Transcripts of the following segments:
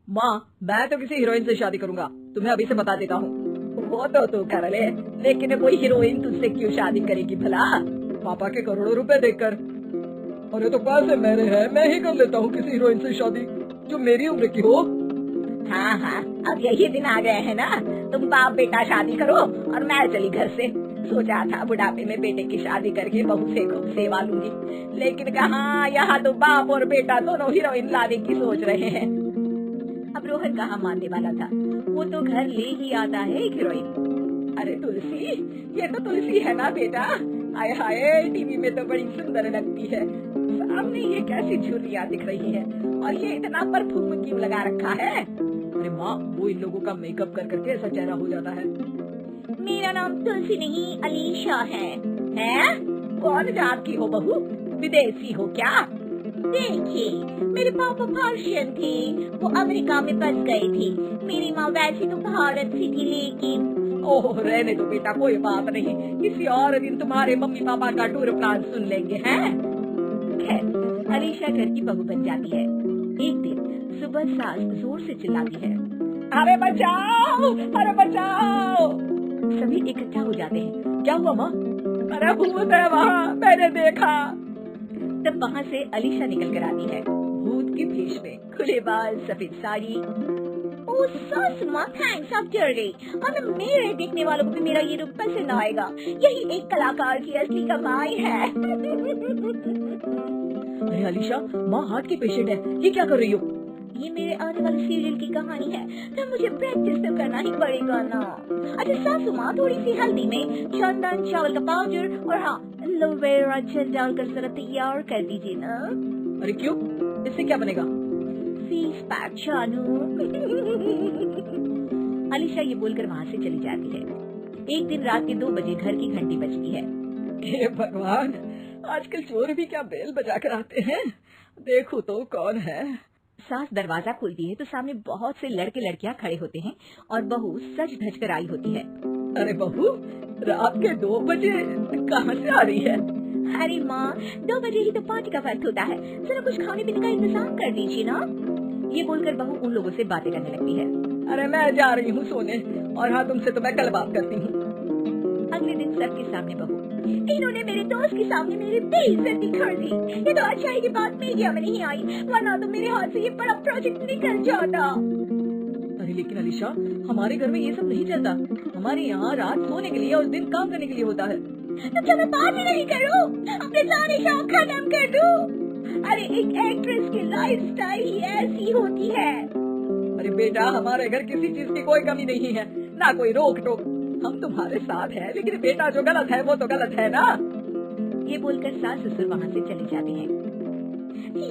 माँ, मैं तो किसी हीरोइन से शादी करूंगा, तुम्हें अभी से बता देता हूँ। वो तो तू कर ले, लेकिन कोई हीरोइन तुझसे क्यों शादी करेगी भला? पापा के करोड़ों रुपए देखकर। अरे तो पैसे मेरे हैं, मैं ही कर लेता हूँ किसी हीरोइन से शादी जो मेरी उम्र की हो। हाँ हाँ, अब यही दिन आ गए हैं ना, तुम बाप बेटा शादी करो और मैं चली घर से। सोचा था बुढ़ापे में बेटे की शादी करके बहू से खूब सेवा लूंगी, लेकिन कहाँ, यहाँ तो बाप और बेटा दोनों हीरोइन लाने की सोच रहे हैं। अब रोहन कहाँ मानने वाला था, वो तो घर ले ही आता है एक हीरोइन। अरे तुलसी, ये तो तुलसी है ना बेटा? हाय हाय, टीवी में तो बड़ी सुंदर लगती है, सामने ये कैसी झुर्रियाँ दिख रही है, और ये इतना परफ्यूम क्यों लगा रखा है? अरे माँ, वो इन लोगों का मेकअप कर करके ऐसा चेहरा हो जाता है। मेरा नाम तुलसी नहीं अलीशा है। हैं? कौन जात की हो बहू? विदेशी हो क्या? देखिए, मेरे पापा पर्शियन थे, वो अमेरिका में बस गए थे। मेरी माँ वैसे तो भारत से थी, लेकिन ओह, रहने दो बेटा, कोई बात नहीं, किसी और दिन तुम्हारे मम्मी पापा का टूर प्लान सुन लेंगे। हैं? खैर, अलीशा घर की बहू बन जाती है। एक दिन सुबह सास जोर से चिल्लाती है, अरे बचाओ, अरे बचाओ। सभी इकट्ठा हो जाते हैं। क्या हुआ माँ? अरे भूत है वहाँ, मैंने देखा। तब वहाँ से अलीशा निकल कर आती है, भूत के भेष में, खुले बाल, सफेद साड़ी। ओ सास माँ, थैंक्स, आप डर गई, और मेरे देखने वालों को भी मेरा ये रूप पसंद आएगा। यही एक कलाकार की असली कमाई है। अरे अलीशा, माँ हार्ट की पेशेंट है, ये क्या कर रही हो? ये मेरे आने वाले सीरियल की कहानी है, तो मुझे प्रैक्टिस तो करना ही पड़ेगा ना। अच्छा सासू माँ, थोड़ी सी हल्दी में चंदन, चावल का पाउडर और हाँ, एलोवेरा जेल डालकर जरा तैयार कर दीजिए ना। अरे क्यों, इससे क्या बनेगा? फेस पैक जानू। अलीशा ये बोलकर वहाँ से चली जाती है। एक दिन रात के 2 बजे घर की घंटी बजती है। हे भगवान, आजकल चोर भी क्या बेल बजा कर आते हैं, देखो तो कौन है। सास दरवाजा खोलती है तो सामने बहुत से लड़के लड़कियां खड़े होते हैं और बहू सज धज कर आई होती है। अरे बहू, रात के 2 बजे कहाँ से आ रही है? अरे माँ, 2 बजे ही तो पार्टी का वक्त होता है, जरा कुछ खाने पीने का इंतजाम कर दीजिए ना। ये बोलकर बहू उन लोगों से बातें करने लगती है। अरे मैं जा रही हूँ सोने, और हाँ, तुमसे तो मैं कल बात करती हूँ। अगले दिन सबके सामने बहू, इन्होंने मेरे दोस्त के सामने मेरी बेइज्जती कर दी। ये तो अच्छा है कि बात मीडिया में नहीं आई, वरना तो मेरे हाथ से ये बड़ा प्रोजेक्ट निकल जाता। अरे लेकिन अलीशा, हमारे घर में ये सब नहीं चलता, हमारे यहाँ रात सोने के लिए और दिन काम करने के लिए होता है। तो क्या मैं बात नहीं करूँ, अपने सारे शौक खत्म कर दूँ? अरे एक एक्ट्रेस की लाइफस्टाइल ही ऐसी होती है। अरे बेटा, हमारे घर किसी चीज की कोई कमी नहीं है, ना कोई रोक टोक, हम तुम्हारे साथ हैं, लेकिन बेटा जो गलत है वो तो गलत है ना। ये बोलकर सास ससुर वहाँ से चले जाते हैं।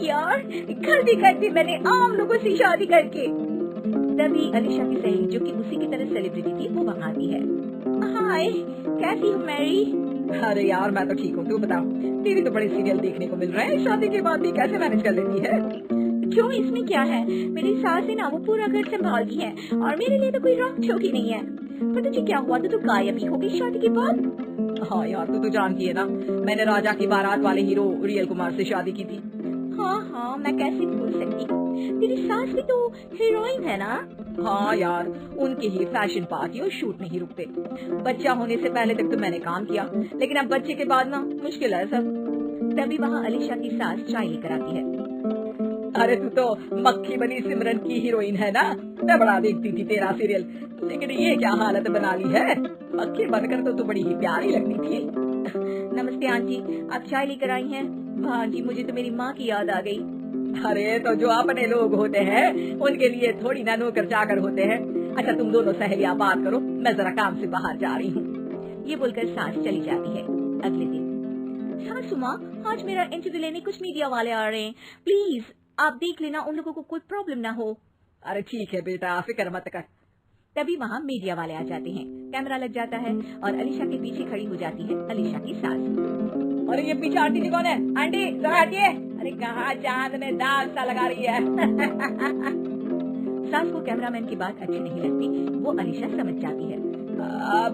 यार, कर दी मैंने आम लोगों से शादी करके। तभी अलीशा की सहेली, जो कि उसी की तरह सेलिब्रिटी थी, वो वहाँ आती है। हाय, कैसी हो मैरी? अरे यार, मैं तो ठीक हूँ, तू बता, टीवी तो बड़े सीरियल देखने को मिल रहे हैं, शादी के बाद भी कैसे मैनेज कर लेती है? क्यों, इसमें क्या है? मेरी सास है ना, वो पूरा घर संभालती है और मेरे लिए तो कोई रोक टोक ही नहीं है। पर तुझे क्या हुआ, तो तू गायब ही हो गई शादी के बाद? हाँ यार, तू तो जानती है ना, मैंने राजा की बारात वाले हीरो रियल कुमार से शादी की थी। हाँ, मैं कैसे भूल सकती हूँ, तेरी सास भी तो हीरोइन है ना? हाँ यार, उनके ही फैशन पार्टी और शूट नहीं रुकते। बच्चा होने से पहले तक तो मैंने काम किया, लेकिन अब बच्चे के बाद ना मुश्किल है सब। तभी वहाँ अलीशा की सास चाय लेकर आती है। अरे तू तो मक्खी बनी सिमरन की हीरोइन है ना, मैं बड़ा देखती थी तेरा सीरियल, लेकिन ये क्या हालत बना ली है, मक्खी बनकर तो तू बड़ी ही प्यारी लगती थी। नमस्ते आंटी, आप चाय लेकर आई हैं? वाह जी, मुझे तो मेरी माँ की याद आ गई। अरे तो जो अपने लोग होते हैं उनके लिए थोड़ी ना नौकर चाकर होते हैं। अच्छा तुम दोनों सहेलियां बात करो, मैं जरा काम से बाहर जा रही हूँ। ये बोलकर सास चली जाती है। अगले दिन, सासू माँ, आज मेरा इंटरव्यू लेने कुछ मीडिया वाले आ रहे हैं, प्लीज आप देख लेना, उन लोगों को कोई प्रॉब्लम ना हो। अरे ठीक है बेटा, फिक्र मत कर। तभी वहाँ मीडिया वाले आ जाते हैं, कैमरा लग जाता है और अलीशा के पीछे खड़ी हो जाती है अलीशा की सास। अरे ये पीछे आंटी जी कौन है? आंटी जरा हटिए। अरे कहाँ चांद में दाग सा लगा रही है। सास को कैमरामैन की बात अच्छी नहीं लगती, वो अलीशा समझ जाती है।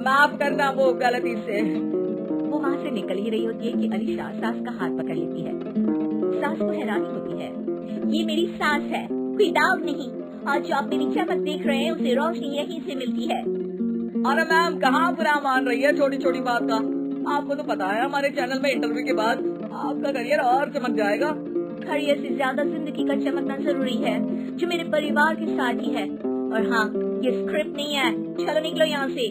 माफ करना वो गलती से। वो वहाँ से निकल ही रही होती है कि अलीशा सास का हाथ पकड़ लेती है। सास को हैरानी होती है, ये मेरी सास है, कोई दाग नहीं। आज जो आप मेरी चमक देख रहे हैं उसे रोशनी यहीं से मिलती है। अरे मैम कहाँ बुरा मान रही है छोटी छोटी बात का। आपको तो पता है हमारे चैनल में इंटरव्यू के बाद आपका करियर और चमक जाएगा। करियर से ज्यादा जिंदगी का चमकना जरूरी है, जो मेरे परिवार के साथ ही है। और हाँ, ये स्क्रिप्ट नहीं है, चलो निकलो यहाँ से।